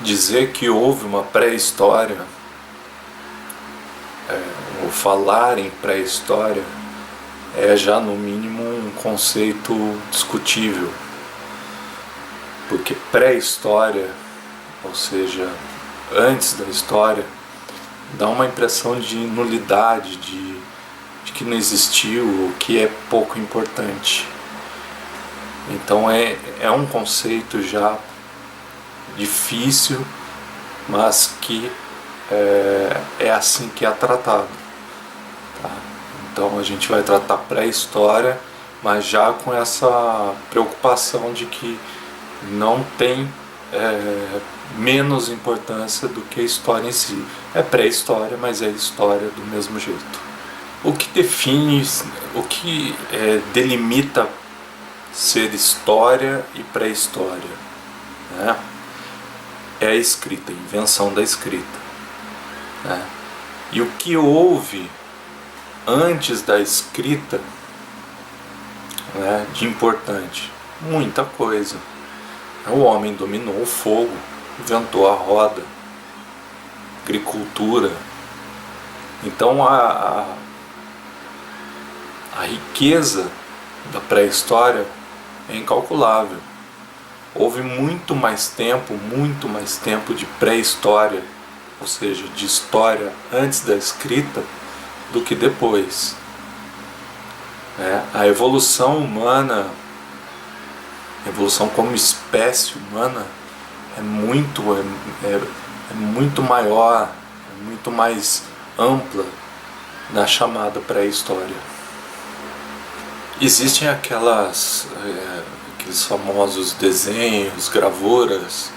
Dizer que houve uma pré-história, ou falar em pré-história, é já no mínimo um conceito discutível, porque pré-história, ou seja, antes da história, dá uma impressão de nulidade, de que não existiu, o que é pouco importante. Então é um conceito já difícil, mas que é assim que é tratado. Tá? Então a gente vai tratar pré-história, mas já com essa preocupação de que não tem menos importância do que a história em si. É pré-história, mas é história do mesmo jeito. O que define, o que delimita ser história e pré-história, né? É a escrita, a invenção da escrita, né? E o que houve antes da escrita, né, de importante? Muita coisa. O homem dominou o fogo, inventou a roda, agricultura. Então a riqueza da pré-história é incalculável. Houve muito mais tempo de pré-história, ou seja, de história antes da escrita, do que depois. A evolução humana, a evolução como espécie humana, é muito maior, é muito mais ampla na chamada pré-história. Existem aqueles famosos desenhos, gravuras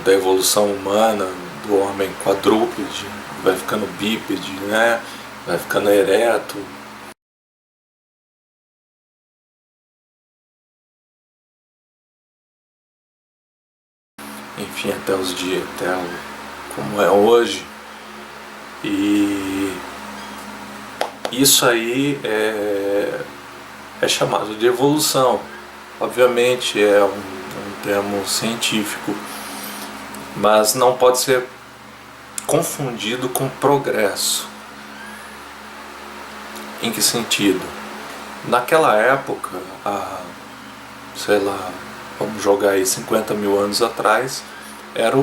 da evolução humana, do homem quadrúpede, vai ficando bípede, né? Vai ficando ereto. Enfim, até os dias, como é hoje. E isso aí é chamado de evolução. Obviamente é um termo científico, mas não pode ser confundido com progresso. Em que sentido? Naquela época, sei lá, vamos jogar aí 50 mil anos atrás, era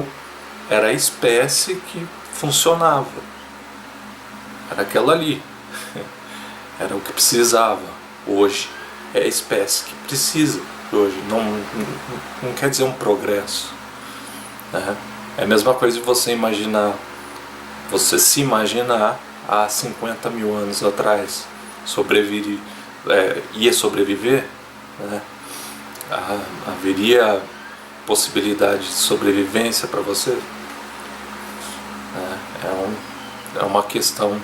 a espécie que funcionava. Era aquela ali. Era o que precisava. Hoje é a espécie que precisa. Hoje não quer dizer um progresso, né? É a mesma coisa de você se imaginar há 50 mil anos atrás ia sobreviver, né? Haveria possibilidade de sobrevivência para você? É uma questão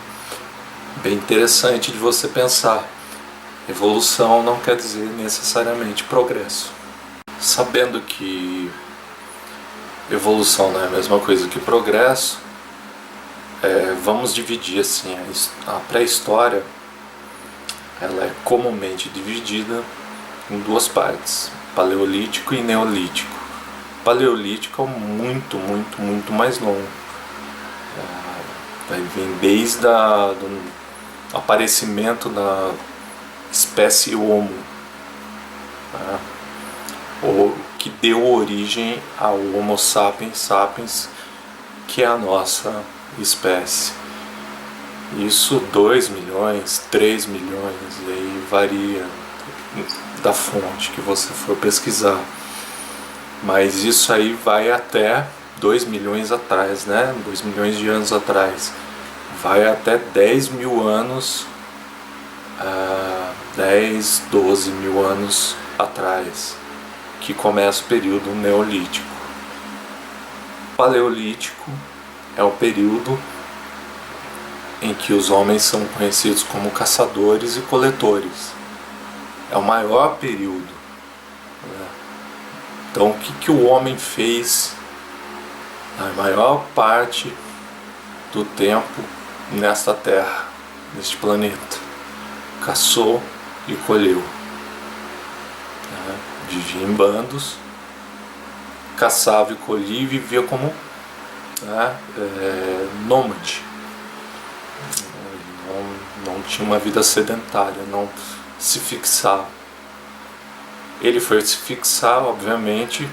bem interessante de você pensar. Evolução não quer dizer necessariamente progresso. Sabendo que evolução não é a mesma coisa que progresso, vamos dividir assim, a pré-história ela é comumente dividida em duas partes, paleolítico e neolítico. Paleolítico é muito mais longo. Vai vir desde do aparecimento da espécie Homo, né? O que deu origem ao Homo sapiens sapiens, que é a nossa espécie. Isso 2 milhões, 3 milhões, e aí varia da fonte que você for pesquisar. Mas isso aí vai até 2 milhões atrás, né? 2 milhões de anos atrás. Vai até 10 mil anos, 10, 12 mil anos atrás, que começa o período neolítico. Paleolítico é o período em que os homens são conhecidos como caçadores e coletores. É o maior período, né? Então o que o homem fez na maior parte do tempo nesta terra, neste planeta? Caçou e colheu, né? Vivia em bandos, caçava e colhia e vivia como, né, nômade. Não tinha uma vida sedentária, não se fixava. Ele foi se fixar, obviamente,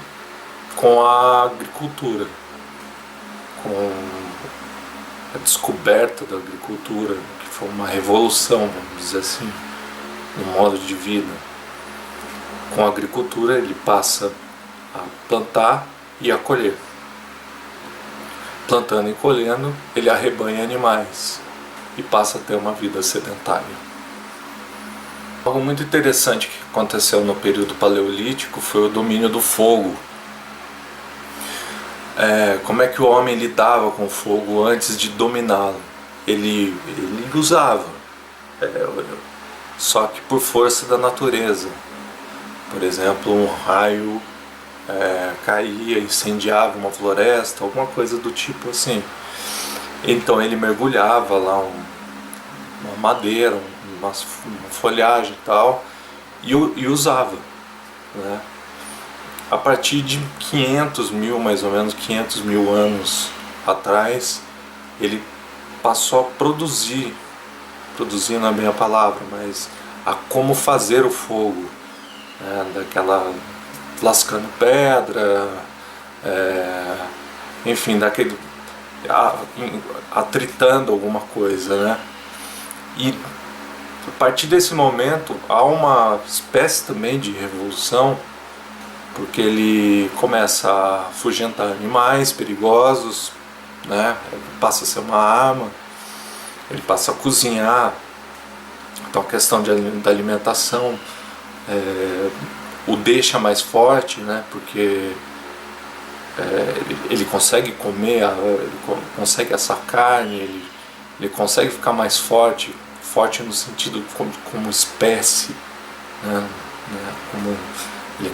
com a agricultura, com a descoberta da agricultura, que foi uma revolução, vamos dizer assim, no modo de vida. Com a agricultura ele passa a plantar e a colher. Plantando e colhendo, ele arrebanha animais e passa a ter uma vida sedentária. Algo muito interessante que aconteceu no período paleolítico foi o domínio do fogo. Como é que o homem lidava com o fogo antes de dominá-lo? Ele usava, só que por força da natureza. Por exemplo, um raio caía, incendiava uma floresta, alguma coisa do tipo assim. Então ele mergulhava lá uma madeira, uma folhagem e tal, e usava, né? A partir de 500 mil, mais ou menos 500 mil anos atrás, ele passou a produzir não é bem a palavra, mas a como fazer o fogo, né? Daquela lascando pedra, enfim, daquele atritando alguma coisa, né? E a partir desse momento há uma espécie também de revolução, porque ele começa a afugentar animais perigosos, né? Passa a ser uma arma, ele passa a cozinhar. Então a questão da alimentação o deixa mais forte, né? Porque ele consegue comer, ele consegue assar carne, ele consegue ficar mais forte no sentido como espécie, né? Como ele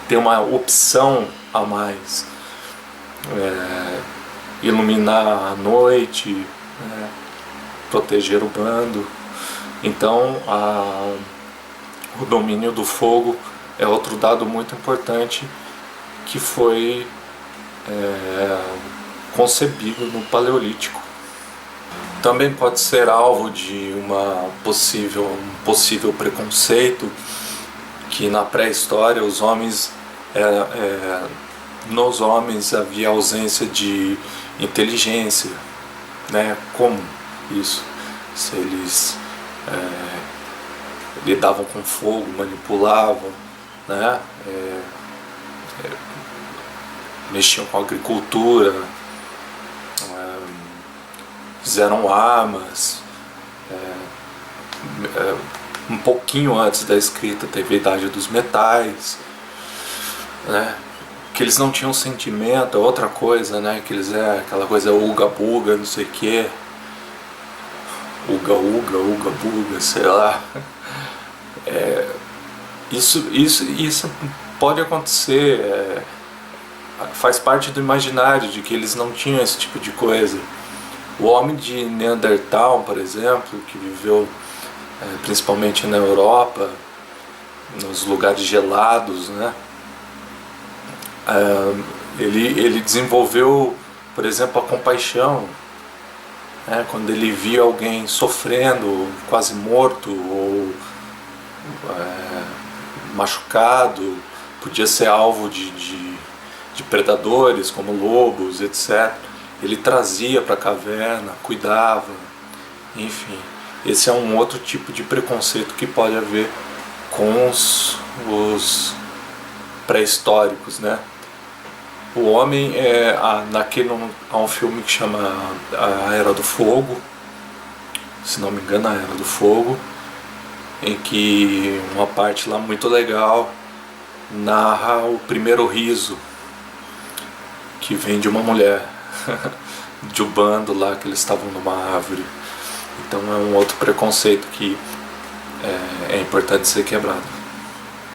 tem uma opção a mais, iluminar a noite, né? Proteger o bando. Então o domínio do fogo é outro dado muito importante que foi concebido no Paleolítico. Também pode ser alvo de um possível preconceito, que na pré-história nos homens havia ausência de inteligência, né? Como isso? Se eles lidavam com fogo, manipulavam, né? Mexiam com a agricultura, fizeram armas. Um pouquinho antes da escrita teve a Idade dos Metais, né? Que eles não tinham sentimento, é outra coisa, né? Que eles aquela coisa uga-buga, não sei o que, uga-buga, sei lá. Isso pode acontecer, faz parte do imaginário de que eles não tinham esse tipo de coisa. O homem de Neandertal, por exemplo, que viveu principalmente na Europa, nos lugares gelados, né? Ele desenvolveu, por exemplo, a compaixão, né? Quando ele via alguém sofrendo, quase morto ou machucado, podia ser alvo de predadores como lobos, etc. Ele trazia para a caverna, cuidava, enfim. Esse é um outro tipo de preconceito que pode haver com os pré-históricos, né? O homem há um filme que chama A Era do Fogo, se não me engano, A Era do Fogo, em que uma parte lá muito legal narra o primeiro riso, que vem de uma mulher de um bando lá que eles estavam numa árvore. Então é um outro preconceito que é importante ser quebrado.